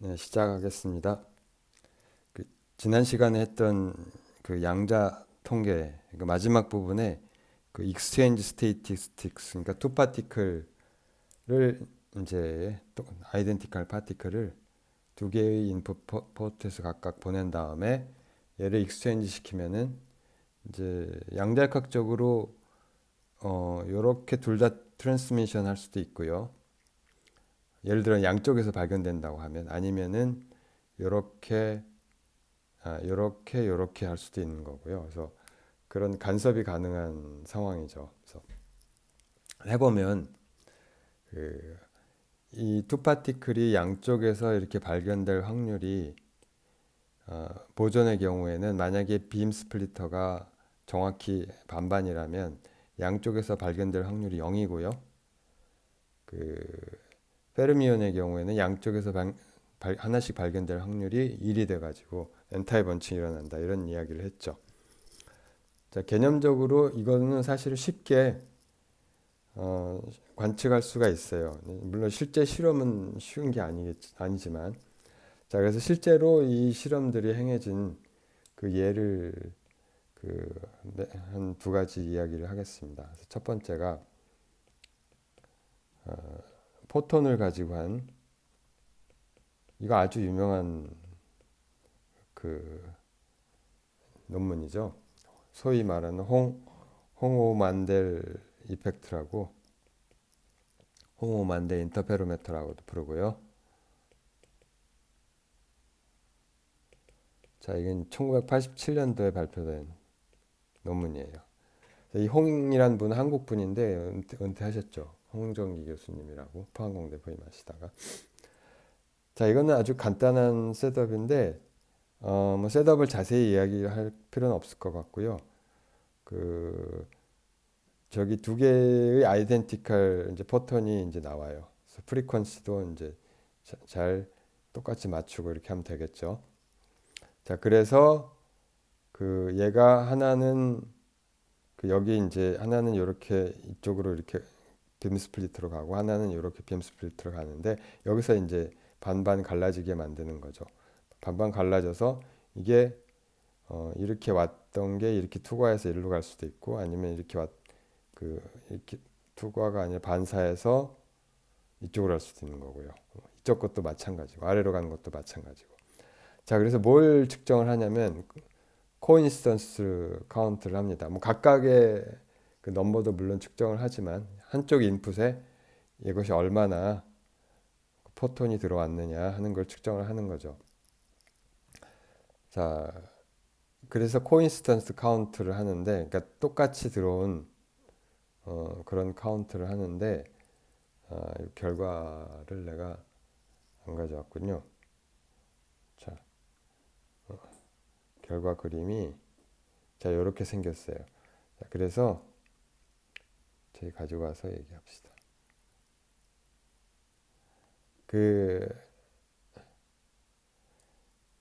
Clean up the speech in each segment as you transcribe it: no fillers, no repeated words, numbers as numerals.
네, 시작하겠습니다. 그 지난 시간에 했던 그 양자 통계 그 마지막 부분에 그 익스체인지 스테이티스틱스 그러니까 투 파티클을 이제 또 아이덴티컬 파티클을 두 개의 인풋 포트에서 각각 보낸 다음에 얘를 익스체인지 시키면은 이제 양자역학적으로 요렇게 둘 다 트랜스미션 할 수도 있고요. 예를 들어 양쪽에서 발견된다고 하면 아니면은 요렇게 요렇게 할 수도 있는 거고요. 그래서 그런 간섭이 가능한 상황이죠. 그래서 해보면 이 두 파티클이 양쪽에서 이렇게 발견될 확률이 보존의 경우에는 만약에 빔 스플리터가 정확히 반반이라면 양쪽에서 발견될 확률이 0이고요. 그 페르미온의 경우에는 양쪽에서 하나씩 발견될 확률이 1이 돼가지고 엔타이 번칭이 일어난다 이런 이야기를 했죠. 자, 개념적으로 이거는 사실 쉽게 관측할 수가 있어요. 물론 실제 실험은 쉬운 게 아니지만, 자, 그래서 실제로 이 실험들이 행해진 그 예를 한 두 가지 이야기를 하겠습니다. 그래서 첫 번째가 포톤을 가지고 한 이거 아주 유명한 그 논문이죠. 소위 말하는 홍오 만델 이펙트라고 홍오 만델 인터페로메터라고도 부르고요. 자, 이건 1987년도에 발표된 논문이에요. 이 홍이란 분은 한국 분인데 은퇴하셨죠. 홍정기 교수님이라고 포항공대 부임하시다가. 자, 이거는 아주 간단한 셋업인데 뭐 셋업을 자세히 이야기할 필요는 없을 것 같고요. 그 저기 두 개의 아이덴티컬 이제 포톤이 이제 나와요. 그래서 프리퀀시도 이제 잘 똑같이 맞추고 이렇게 하면 되겠죠. 자, 그래서 그 얘가 하나는 그 여기 이제 하나는 이렇게 이쪽으로 이렇게 빔 스플리트로 가고 하나는 이렇게 빔 스플리트로 가는데 여기서 이제 반반 갈라지게 만드는 거죠. 반반 갈라져서 이게 이렇게 왔던 게 이렇게 투과해서 일로 갈 수도 있고 아니면 이렇게 투과가 아니라 반사해서 이쪽으로 할 수도 있는 거고요. 이쪽 것도 마찬가지고 아래로 가는 것도 마찬가지고. 자, 그래서 뭘 측정을 하냐면 코인시던스 카운트를 합니다. 뭐 각각의 그 넘버도 물론 측정을 하지만 한쪽 인풋에 이것이 얼마나 포톤이 들어왔느냐 하는 걸 측정을 하는 거죠. 자, 그래서 코인시던스 카운트를 하는데, 그러니까 똑같이 들어온 그런 카운트를 하는데 이 결과를 내가 안 가져왔군요. 자, 결과 그림이 자 이렇게 생겼어요. 자, 그래서 저희 가지고 와서 얘기합시다. 그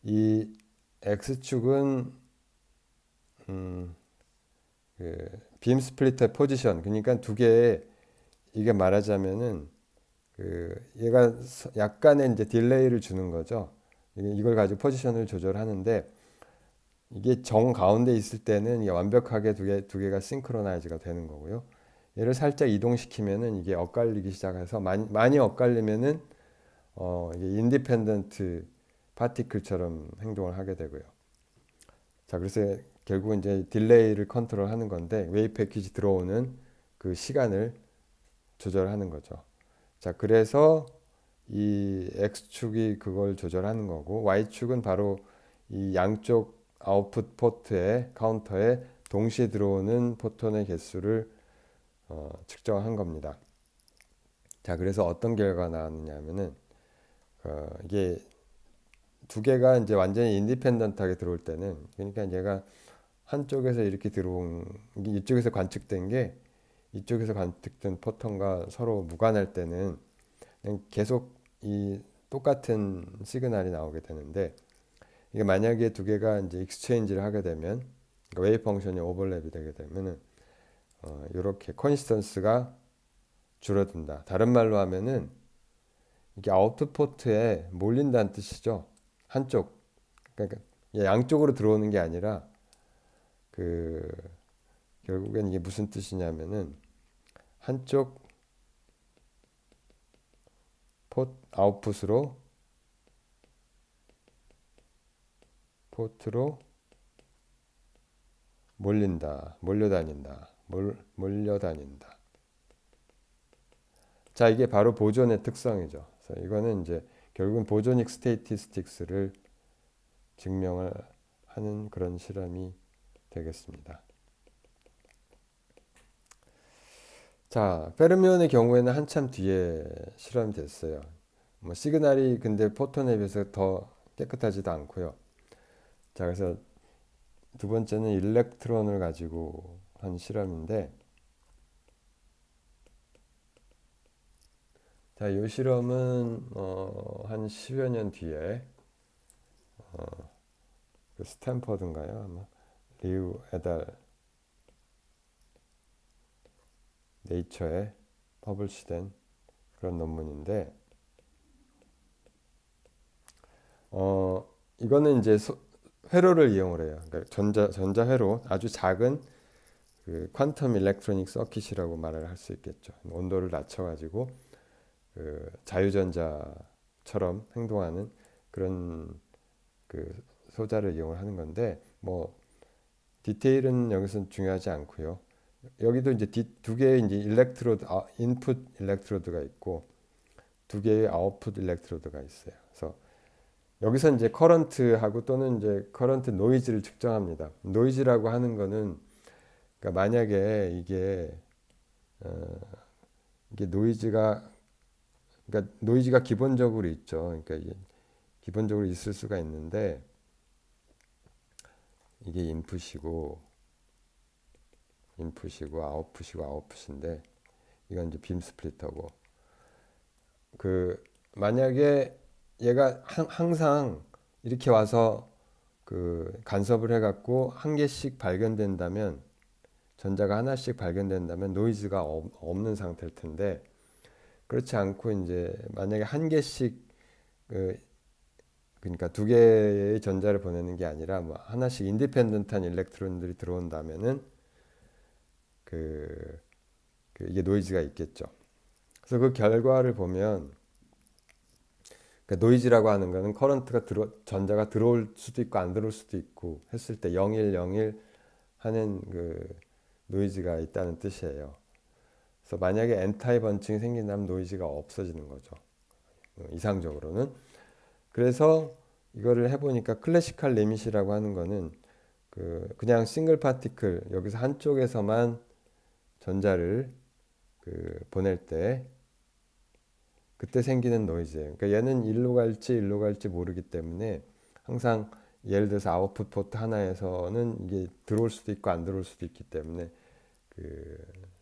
이 x축은 그빔 스플리터 포지션 그러니까 두 개의 이게 말하자면은 그 얘가 약간의 이제 딜레이를 주는 거죠. 이걸 가지고 포지션을 조절하는데 이게 정 가운데 있을 때는 이게 완벽하게 두 개가 싱크로나이즈가 되는 거고요. 얘를 살짝 이동시키면은 이게 엇갈리기 시작해서 많이 엇갈리면은 이게 인디펜던트 파티클처럼 행동을 하게 되고요. 자, 그래서 결국 이제 딜레이를 컨트롤하는 건데 웨이브 패키지 들어오는 그 시간을 조절하는 거죠. 자, 그래서 이 X축이 그걸 조절하는 거고 Y축은 바로 이 양쪽 아웃풋 포트에 카운터에 동시에 들어오는 포톤의 개수를 측정한 겁니다. 자, 그래서 어떤 결과가 나왔느냐면은 이게 두 개가 이제 완전히 인디펜던트하게 들어올 때는 그러니까 얘가 한쪽에서 이렇게 들어온 이쪽에서 관측된 게 이쪽에서 관측된 포톤과 서로 무관할 때는 그냥 계속 이 똑같은 시그널이 나오게 되는데 이게 만약에 두 개가 이제 익스체인지를 하게 되면 그러니까 웨이브 펑션이 오버랩이 되게 되면은 이렇게 컨시스턴스가 줄어든다. 다른 말로 하면은 이게 아웃풋 포트에 몰린다는 뜻이죠. 한쪽. 그러니까 양쪽으로 들어오는 게 아니라 그 결국엔 이게 무슨 뜻이냐면은 한쪽 아웃풋으로 포트로 몰려다닌다. 몰려다닌다. 자, 이게 바로 보존의 특성이죠. 그래서 이거는 이제 결국은 보존익 스테이티스틱스를 증명을 하는 그런 실험이 되겠습니다. 자, 페르미온의 경우에는 한참 뒤에 실험이 됐어요. 뭐 시그널이 근데 포톤에 비해서 더 깨끗하지도 않고요. 자, 그래서 두 번째는 일렉트론을 가지고 한 실험인데, 자, 이 실험은 한 10여 년 뒤에 그 스탠퍼드인가요? 아마 리우 에달 네이처에 퍼블리시된 그런 논문인데, 이거는 이제 회로를 이용을 해요. 그러니까 전자 회로, 아주 작은 그 퀀텀 일렉트로닉 서킷이라고 말을 할 수 있겠죠. 온도를 낮춰가지고 그 자유전자처럼 행동하는 그런 그 소자를 이용을 하는 건데, 뭐 디테일은 여기서 중요하지 않고요. 여기도 이제 두 개의 이제 일렉트로드, 인풋 일렉트로드가 있고 두 개의 아웃풋 일렉트로드가 있어요. 그래서 여기서 이제 커런트하고 또는 이제 커런트 노이즈를 측정합니다. 노이즈라고 하는 거는 그러니까 만약에 이게 노이즈가 기본적으로 있죠. 그러니까 이게 기본적으로 있을 수가 있는데 이게 인풋이고 아웃풋인데 이건 이제 빔 스플리터고 그 만약에 얘가 항상 이렇게 와서 그 간섭을 해갖고 한 개씩 발견된다면 전자가 하나씩 발견된다면 노이즈가 없는 상태일 텐데 그렇지 않고 이제 만약에 한 개씩 그러니까 두 개의 전자를 보내는 게 아니라 뭐 하나씩 인디펜던트한 일렉트론들이 들어온다면은 이게 노이즈가 있겠죠. 그래서 그 결과를 보면 그러니까 노이즈라고 하는 거는 전자가 들어올 수도 있고 안 들어올 수도 있고 했을 때 0101 하는 그 노이즈가 있다는 뜻이에요. 그래서 만약에 N타입 번칭이 생긴다면 노이즈가 없어지는 거죠. 이상적으로는. 그래서 이거를 해보니까 클래시컬 리밋이라고 하는 거는 그냥 싱글 파티클 여기서 한쪽에서만 전자를 보낼 때 그때 생기는 노이즈예요. 그러니까 얘는 일로 갈지 모르기 때문에 항상 예를 들어서 아웃풋 포트 하나에서는 이게 들어올 수도 있고 안 들어올 수도 있기 때문에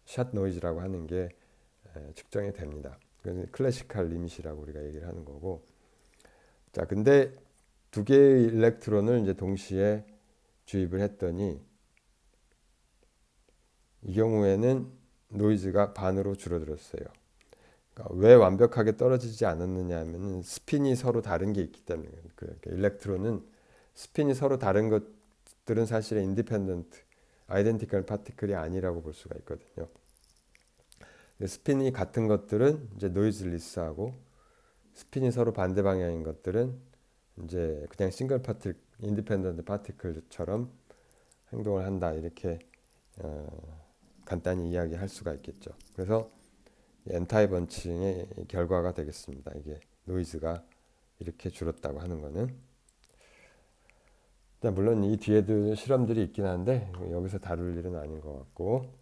샷 노이즈라고 하는 게 측정이 됩니다. 클래시컬 리밋이라고 우리가 얘기를 하는 거고. 자, 근데 두 개의 일렉트론을 이제 동시에 주입을 했더니 이 경우에는 노이즈가 반으로 줄어들었어요. 그러니까 왜 완벽하게 떨어지지 않았느냐 하면은 스핀이 서로 다른 게 있기 때문에. 그러니까 일렉트론은 스핀이 서로 다른 것들은 사실 인디펜던트 아이덴티컬 파티클이 아니라고 볼 수가 있거든요. 스핀이 같은 것들은 이제 노이즈 리스하고 스핀이 서로 반대 방향인 것들은 이제 그냥 싱글 파티 인디펜던트 파티클처럼 행동을 한다. 이렇게 간단히 이야기할 수가 있겠죠. 그래서 N타입 번칭의 결과가 되겠습니다. 이게 노이즈가 이렇게 줄었다고 하는 거는. 물론 이 뒤에도 실험들이 있긴 한데 여기서 다룰 일은 아닌 것 같고.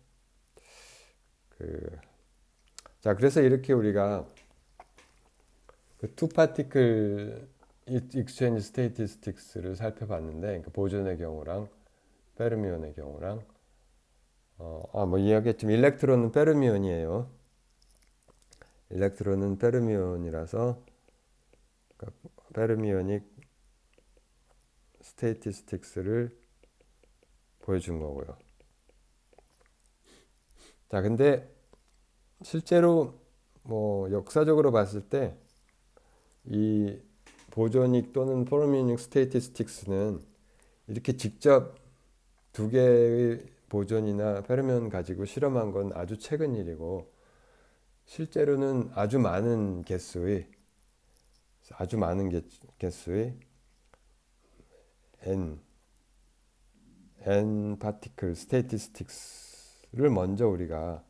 자, 그래서 이렇게 우리가 투 파티클 익스체인지 스테이티스틱스를 살펴봤는데, 그러니까 보존의 경우랑 페르미온의 경우랑 뭐 이야기했지만 일렉트론은 페르미온이에요. 일렉트론은 페르미온이라서 그러니까 페르미오닉 스테이티스틱스를 보여준 거고요. 자, 근데 실제로 뭐 역사적으로 봤을 때 이 보조닉 또는 포르미닉 스테이티스틱스는 이렇게 직접 두 개의 보존이나 페르미온 가지고 실험한 건 아주 최근 일이고, 실제로는 아주 많은 개수의 n 파티클 스테이티스틱스를 먼저 우리가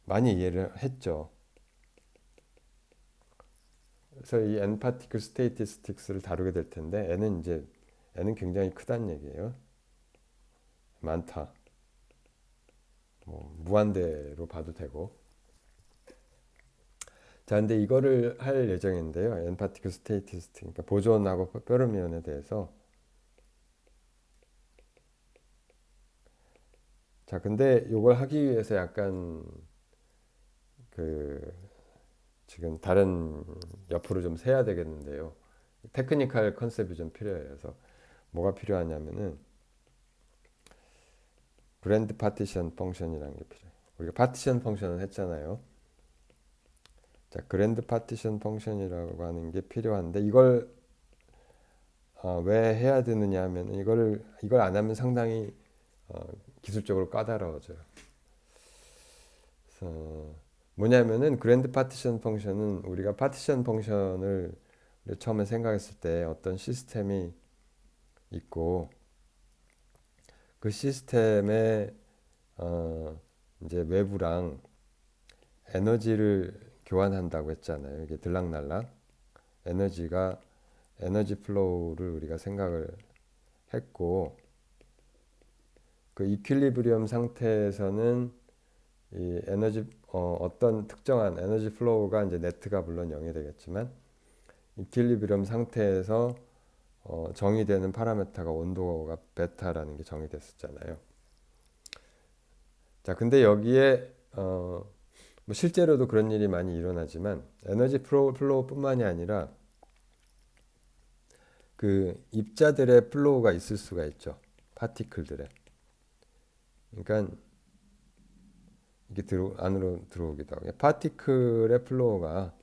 많이 이해를 했죠. 그래서 이 n 파티클 스테이티스틱스를 다루게 될 텐데, n은 굉장히 크다는 얘기예요. 많다. 무한대로 봐도 되고. 자, 근데 이거를 할 예정인데요. n 파티클 스테이티스틱, 그러니까 보존하고 페르미온에 대해서. 자, 근데 이걸 하기 위해서 약간 지금 다른 옆으로 좀 세야 되겠는데요. 테크니컬 컨셉이 좀 필요해요. 그래서 뭐가 필요하냐면은 그랜드 파티션 펑션이라는 게 필요해요. 우리가 파티션 펑션을 했잖아요. 자, 그랜드 파티션 펑션이라고 하는 게 필요한데, 이걸 왜 해야 되느냐 하면, 이걸 안 하면 상당히 기술적으로 까다로워져요. 그래서 뭐냐면은 그랜드 파티션 펑션은, 우리가 파티션 펑션을 처음에 생각했을 때 어떤 시스템이 있고, 그 시스템에 이제 외부랑 에너지를 교환한다고 했잖아요. 이게 들락날락 에너지 플로우를 우리가 생각을 했고, 그 이퀄리브리엄 상태에서는 이 어떤 특정한 에너지 플로우가 이제 네트가 물론 0이 되겠지만, 이퀄리브리엄 상태에서 정의되는 파라메타가 온도가 베타라는 게 정의됐었잖아요. 자, 근데 여기에 뭐 실제로도 그런 일이 많이 일어나지만, 에너지 플로우뿐만이 아니라 그 입자들의 플로우가 있을 수가 있죠. 파티클들의. 그러니까 이게 안으로 들어오기도 하고, 파티클의 플로우가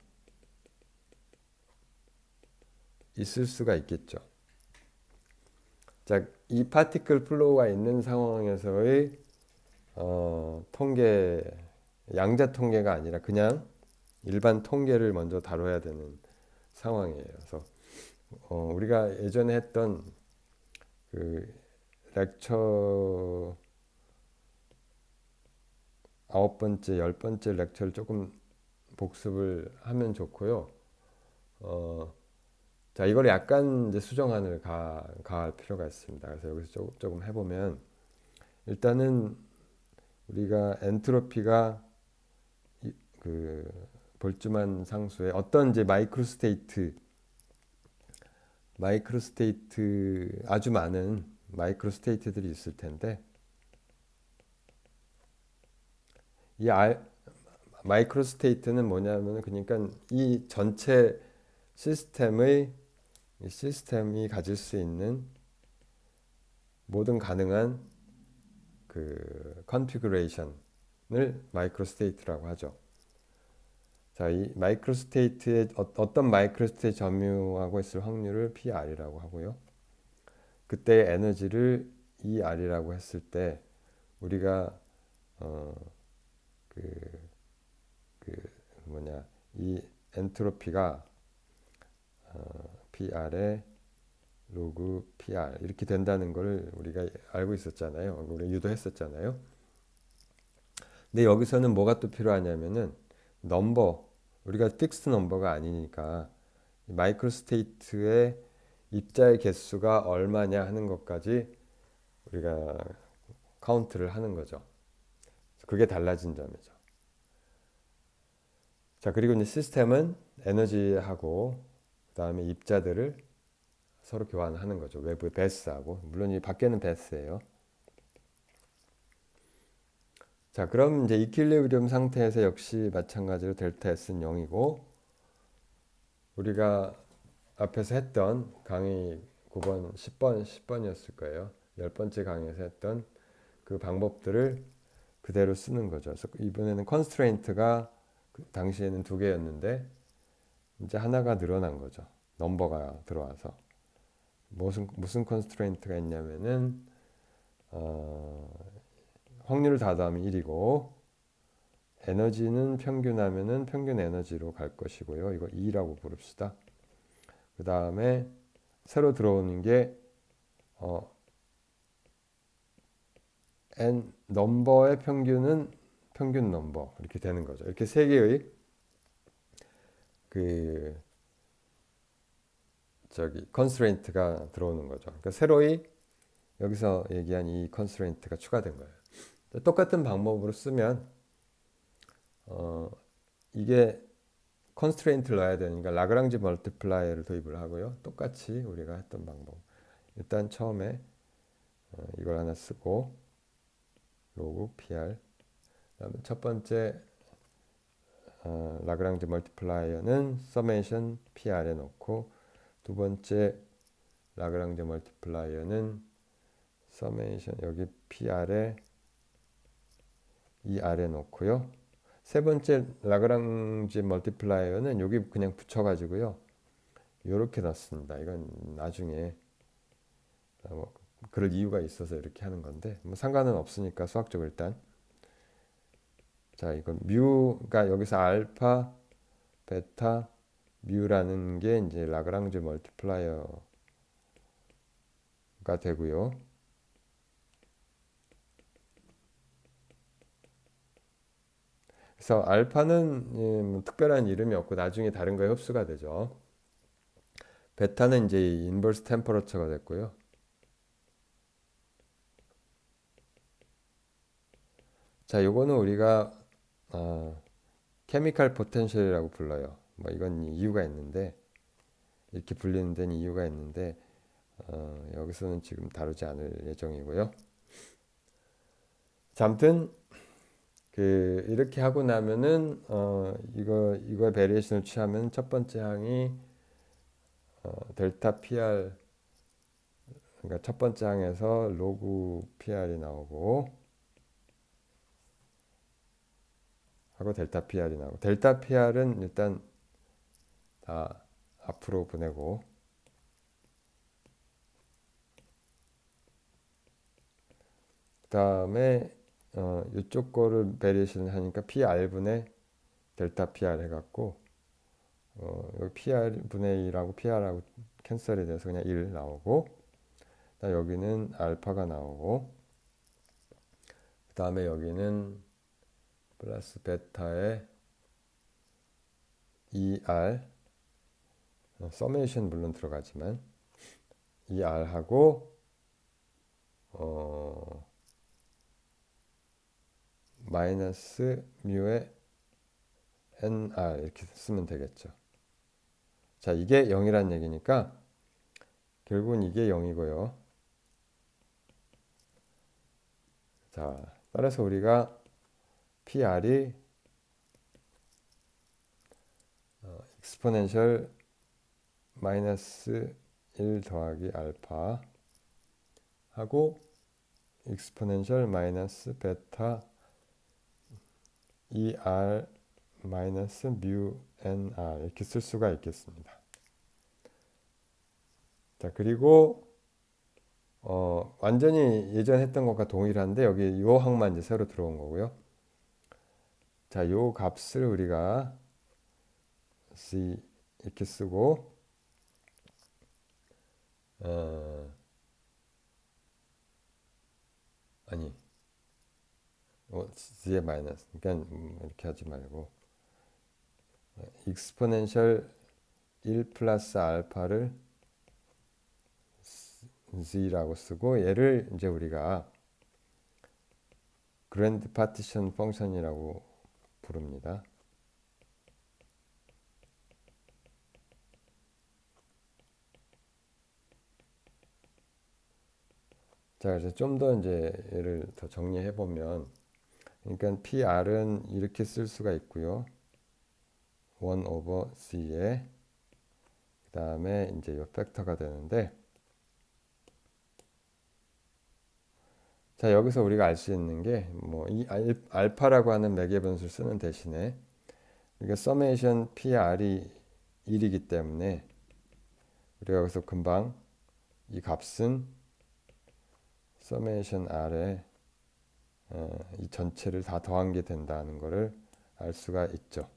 있을 수가 있겠죠. 자, 이 파티클 플로우가 있는 상황에서의 통계, 양자 통계가 아니라 그냥 일반 통계를 먼저 다뤄야 되는 상황이에요. 그래서 우리가 예전에 했던 그 렉처 9번째, 10번째 렉처를 조금 복습을 하면 좋고요. 자, 이걸 약간 이제 수정안을 가할 필요가 있습니다. 그래서 여기서 조금 해보면, 일단은 우리가 엔트로피가 그 볼츠만 상수의 어떤 이제 아주 많은 마이크로 스테이트들이 있을 텐데, 이 마이크로 스테이트는 뭐냐면, 그러니까 이 전체 시스템이 가질 수 있는 모든 가능한 그 컨피그레이션을 마이크로 스테이트라고 하죠. 자, 이 마이크로 스테이트의 어떤 마이크로 스테이트 점유하고 있을 확률을 PR이라고 하고요. 그때의 에너지를 ER이라고 했을 때, 우리가 이 엔트로피가 PR의 로그 PR 이렇게 된다는 걸 우리가 알고 있었잖아요. 우리 유도했었잖아요. 근데 여기서는 뭐가 또 필요하냐면은 우리가 픽스드 넘버가 아니니까 마이크로 스테이트의 입자의 개수가 얼마냐 하는 것까지 우리가 카운트를 하는 거죠. 그게 달라진 점이죠. 자, 그리고 이제 시스템은 에너지하고 그다음에 입자들을 서로 교환하는 거죠. 외부 베스하고, 물론 이 밖에는 베스예요. 자, 그럼 이제 이퀄리브리엄 상태에서 역시 마찬가지로 델타 S는 0이고, 우리가 앞에서 했던 강의 9번, 10번이었을 거예요. 10번째 강의에서 했던 그 방법들을 그대로 쓰는 거죠. 그래서 이번에는 컨스트레인트가 그 당시에는 두 개였는데 이제 하나가 늘어난 거죠. 넘버가 들어와서 무슨 컨스트레인트가 있냐면은 확률 다 더하면 1이고 에너지는 평균하면은 평균 에너지로 갈 것이고요. 이거 2라고 부릅시다. 그 다음에 새로 들어오는 게 n 넘버의 평균은 평균 넘버 이렇게 되는 거죠. 이렇게 세 개의 그 컨스트레인트가 들어오는 거죠. 그러니까 새로이 여기서 얘기한 이 컨스트레인트가 추가된 거예요. 똑같은 방법으로 쓰면 이게 컨스트레인트를 넣어야 되니까 라그랑지 멀티플라이어를 도입을 하고요. 똑같이 우리가 했던 방법. 일단 처음에 이걸 하나 쓰고 로그 PR 그다음에 첫 번째 라그랑지 멀티플라이어는 서메이션 PR에 놓고 두 번째 라그랑지 멀티플라이어는 서메이션 여기 PR에 ER에 놓고요. 세 번째 라그랑지 멀티플라이어는 여기 그냥 붙여가지고요. 이렇게 넣습니다. 이건 나중에 그럴 이유가 있어서 이렇게 하는 건데 뭐 상관은 없으니까 수학적으로 일단 자 이건 뮤가 여기서 알파, 베타, 뮤라는 게 이제 라그랑지 멀티플라이어가 되고요. 그래서 알파는 뭐 특별한 이름이 없고 나중에 다른 거에 흡수가 되죠. 베타는 이제 인버스 템퍼러처가 됐고요. 자, 요거는 우리가 케미칼 포텐셜이라고 불러요. 뭐 이건 이유가 있는데 이렇게 불리는 데는 이유가 있는데 여기서는 지금 다루지 않을 예정이고요. 자, 아무튼 이렇게 하고 나면은 이거 베리에이션을 취하면 첫 번째 항이 델타 PR 그러니까 첫 번째 항에서 로그 PR이 나오고 하고 델타 PR이 나오고 델타 PR은 일단 다 앞으로 보내고 그 다음에 이쪽 거를 베리에이션 하니까 PR분의 델타 PR 해갖고 여기 PR 분의 2라고 PR하고 캔슬이 돼서 그냥 1 나오고 여기는 알파가 나오고 그 다음에 여기는 플러스 베타의 ER 서메이션 물론 들어가지만 ER하고 마이너스 뮤의 NR 이렇게 쓰면 되겠죠. 자, 이게 0이란 얘기니까 결국은 이게 0이고요. 자, 따라서 우리가 PR이 익스포넨셜 마이너스 1 더하기 알파 하고 익스포넨셜 마이너스 베타 ER 마이너스 뮤 NR 이렇게 쓸 수가 있겠습니다. 자, 그리고 완전히 예전 했던 것과 동일한데 여기 요 항만 이제 새로 들어온 거고요. 자, 요 값을 우리가 C 이렇게 쓰고 아니 C의 마이너스 그러니까 이렇게 하지 말고 익스포넨셜 1 플러스 알파를 Z라고 쓰고 얘를 이제 우리가 그랜드 파티션 펑션이라고 부릅니다. 자, 그래서 좀 더 이제 얘를 더 정리해 보면 그러니까 PR은 이렇게 쓸 수가 있고요. 1 over C에 그 다음에 이제 이 팩터가 되는데 자, 여기서 우리가 알 수 있는 게 뭐 이 알파라고 하는 매개 변수를 쓰는 대신에 그러니까 서메이션 PR이 1이기 때문에 우리가 여기서 금방 이 값은 서메이션 R에 이 전체를 다 더한 게 된다는 것을 알 수가 있죠.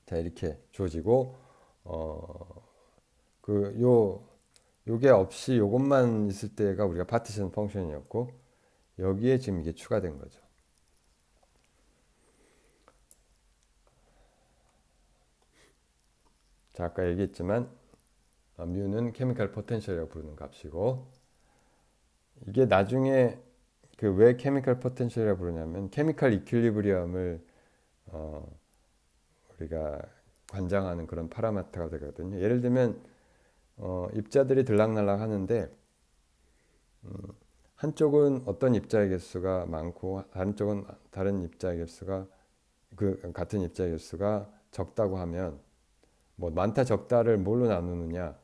자, 이렇게 주어지고 요게 없이 요것만 있을 때가 우리가 파티션 펑션이었고 여기에 지금 이게 추가된 거죠. 자, 아까 얘기했지만 뮤는 케미컬 포텐셜이라고 부르는 값이고 이게 나중에 그 왜 케미컬 포텐셜이라고 부르냐면 케미컬 이퀄리브리엄을 우리가 관장하는 그런 파라미터가 되거든요. 예를 들면 입자들이 들락날락 하는데 한쪽은 어떤 입자의 개수가 많고 다른 쪽은 다른 입자의 개수가 같은 입자의 개수가 적다고 하면 뭐 많다 적다를 뭘로 나누느냐?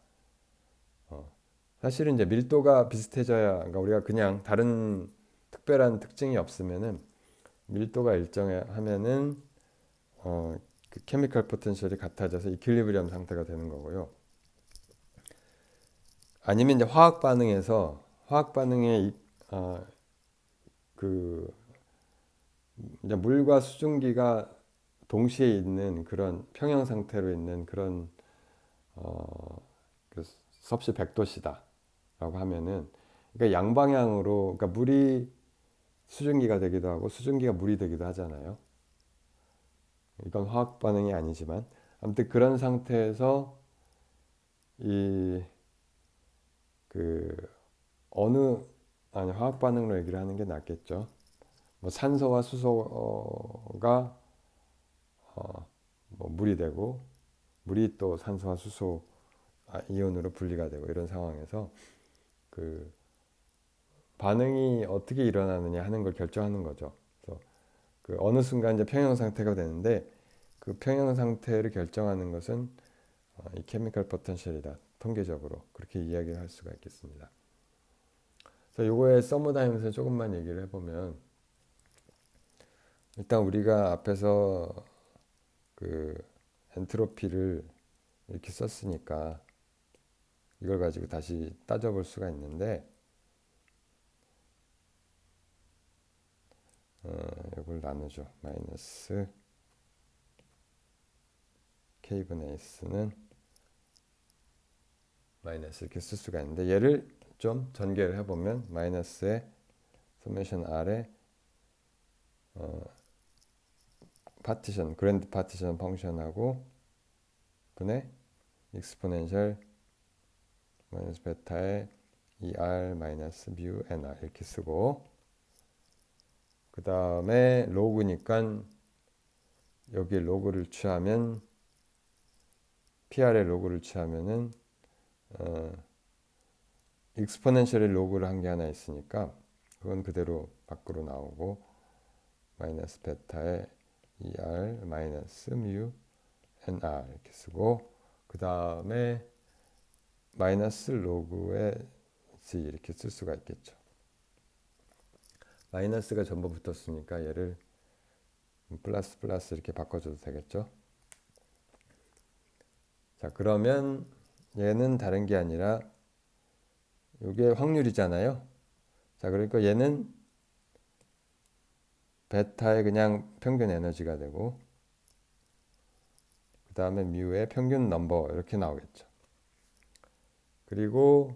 사실은 이제 밀도가 비슷해져야 그러니까 우리가 그냥 다른 특별한 특징이 없으면은 밀도가 일정하면은 그 케미컬 포텐셜이 같아져서 이퀄리브리엄 상태가 되는 거고요. 아니면 이제 화학 반응에 그 이제 물과 수증기가 동시에 있는 그런 평형 상태로 있는 그런 그 섭씨 100도씨다라고 하면은 그러니까 양방향으로 그러니까 물이 수증기가 되기도 하고 수증기가 물이 되기도 하잖아요. 이건 화학 반응이 아니지만 아무튼 그런 상태에서 이 그 어느 아니 화학 반응으로 얘기를 하는 게 낫겠죠. 뭐 산소와 수소가 뭐 물이 되고 물이 또 산소와 수소 이온으로 분리가 되고 이런 상황에서 그 반응이 어떻게 일어나느냐 하는 걸 결정하는 거죠. 그래서 그 어느 순간 이제 평형 상태가 되는데 그 평형 상태를 결정하는 것은 이 케미컬 포텐셜이다. 통계적으로 그렇게 이야기를 할 수가 있겠습니다. 그래서 요거의 서머다임에서 조금만 얘기를 해보면 일단 우리가 앞에서 그 엔트로피를 이렇게 썼으니까 이걸 가지고 다시 따져볼 수가 있는데 이걸 나누죠. 마이너스 K분의 S는 마이너스 이렇게 쓸 수가 있는데 얘를 좀 전개를 해보면 마이너스의 서메이션 R에 파티션, 그랜드 파티션 펑션하고 분의 익스포넨셜 마이너스 베타의 ER 마이너스 뮤 NR 이렇게 쓰고 그 다음에 로그니까 여기 로그를 취하면 PR의 로그를 취하면은 익스포넨셜의 로그를 한 게 하나 있으니까 그건 그대로 밖으로 나오고 마이너스 베타의 ER 마이너스 뮤 NR 이렇게 쓰고 그 다음에 마이너스 로그의 Z 이렇게 쓸 수가 있겠죠. 마이너스가 전부 붙었으니까 얘를 플러스 플러스 이렇게 바꿔줘도 되겠죠. 자, 그러면 얘는 다른 게 아니라 이게 확률이잖아요. 자, 그러니까 얘는 베타의 그냥 평균 에너지가 되고 그 다음에 뮤의 평균 넘버 이렇게 나오겠죠. 그리고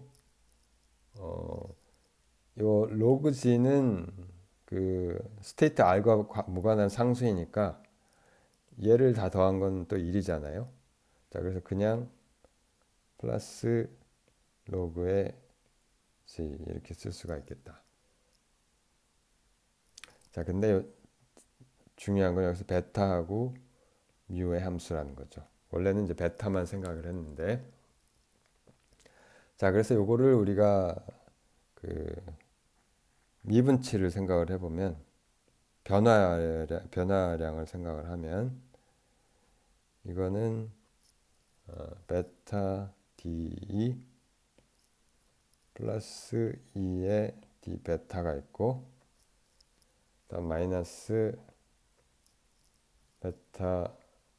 요 로그 G는 그 스테이트 R과 무관한 상수이니까 얘를 다 더한 건 또 1이잖아요. 자, 그래서 그냥 플러스 로그의 G 이렇게 쓸 수가 있겠다. 자, 근데 중요한 건 여기서 베타하고 뮤의 함수라는 거죠. 원래는 이제 베타만 생각을 했는데 자, 그래서 요거를 우리가 그 미분치를 생각을 해보면 변화량을 생각을 하면 이거는 베타 D 플러스 2의 D 베타가 있고 다음 마이너스 베타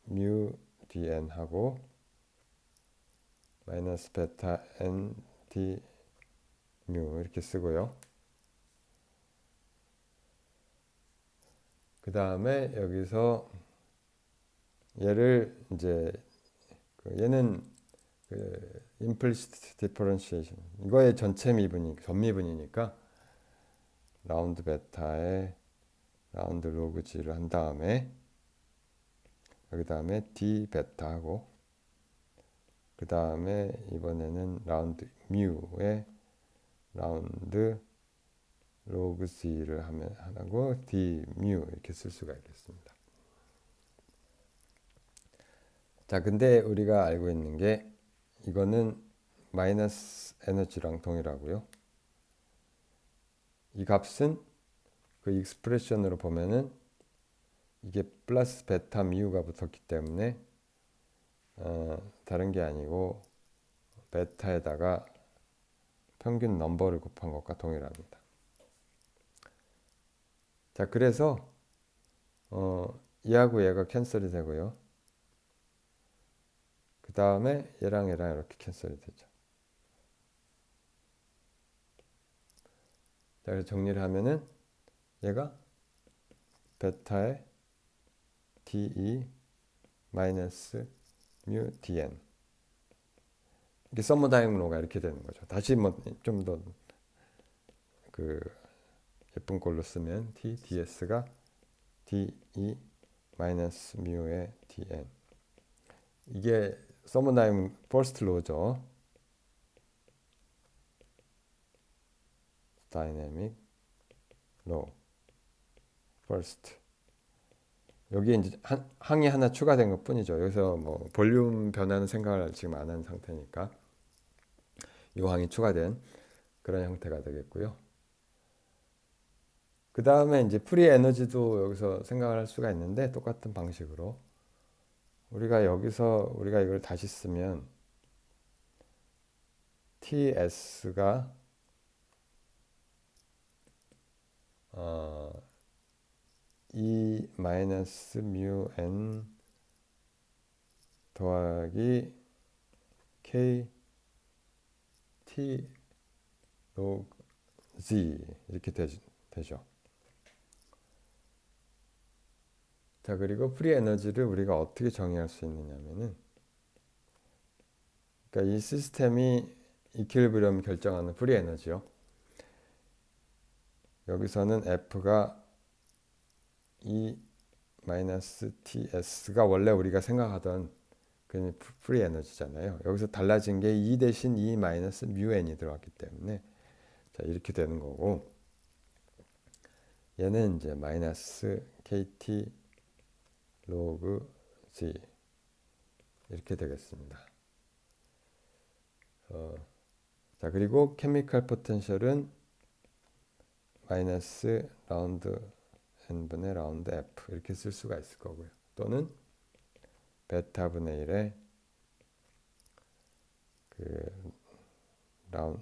mu dn 하고 마이너스 베타 n d mu 이렇게 쓰고요. 그 다음에 여기서 얘를 이제 얘는 implicit differentiation 이거의 전체 미분이 전미분이니까 라운드 베타에 라운드 로그 g를 한 다음에 여기 다음에 d 베타 하고 그 다음에 이번에는 라운드 뮤에 라운드 로그 g를 하고 d 뮤 이렇게 쓸 수가 있겠습니다. 자, 근데 우리가 알고 있는 게 이거는 마이너스 에너지랑 동일하고요. 이 값은 그 익스프레션으로 보면은 이게 플러스 베타 미우가 붙었기 때문에 다른 게 아니고 베타에다가 평균 넘버를 곱한 것과 동일합니다. 자, 그래서 얘하고 얘가 캔슬이 되고요. 그 다음에 얘랑 이렇게 캔슬이 되죠. 자, 그래서 정리를 하면은 얘가 베타의 de 마이너스 뮤 dn 이게 서머다임 로가 이렇게 되는 거죠. 다시 뭐 좀 더 그 예쁜 걸로 쓰면 t ds가 de 마이너스 뮤의 dn 이게 서머다임 퍼스트 로죠. 다이내믹 로 퍼스트 여기에 이제 항이 하나 추가된 것 뿐이죠. 여기서 뭐 볼륨 변화는 생각을 지금 안 한 상태니까 이 항이 추가된 그런 형태가 되겠고요. 그 다음에 이제 프리 에너지도 여기서 생각을 할 수가 있는데 똑같은 방식으로 우리가 이걸 다시 쓰면 TS가 E 마이너스 뮤 N 더하기 K T 로그 Z 이렇게 되죠. 자, 그리고 프리 에너지를 우리가 어떻게 정의할 수 있느냐면은 그러니까 이 시스템이 이퀄리브리엄 결정하는 프리 에너지요. 여기서는 F가 E 마이너스 TS가 원래 우리가 생각하던 그 프리 에너지잖아요. 여기서 달라진 게 E 대신 E 마이너스 뮤 N이 들어갔기 때문에 자, 이렇게 되는 거고 얘는 이제 마이너스 KT 로그 G 이렇게 되겠습니다. 자, 그리고 케미컬 포텐셜은 마이너스 라운드 n분의 라운드 f 이렇게 쓸 수가 있을 거고요. 또는 베타분의 1의 그 라운드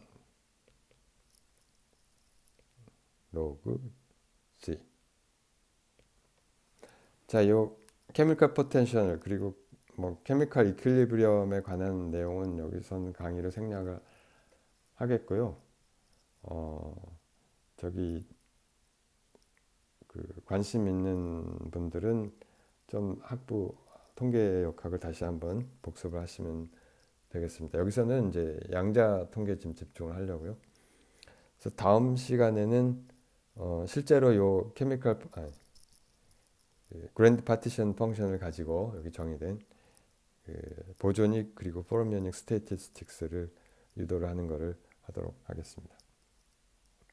로그 g. 자, 요 케미컬 포텐셜 그리고 뭐 케미컬 이퀄리브리엄에 관한 내용은 여기서는 강의로 생략을 하겠고요. 저기 그 관심 있는 분들은 좀 학부 통계 역학을 다시 한번 복습을 하시면 되겠습니다. 여기서는 이제 양자 통계 좀 집중을 하려고요. 그래서 다음 시간에는 실제로 요 케미컬 그랜드 파티션 펑션을 가지고 여기 정의된 보존익 그리고 포르미오닉 스태티스틱스를 유도를 하는 것을 하도록 하겠습니다.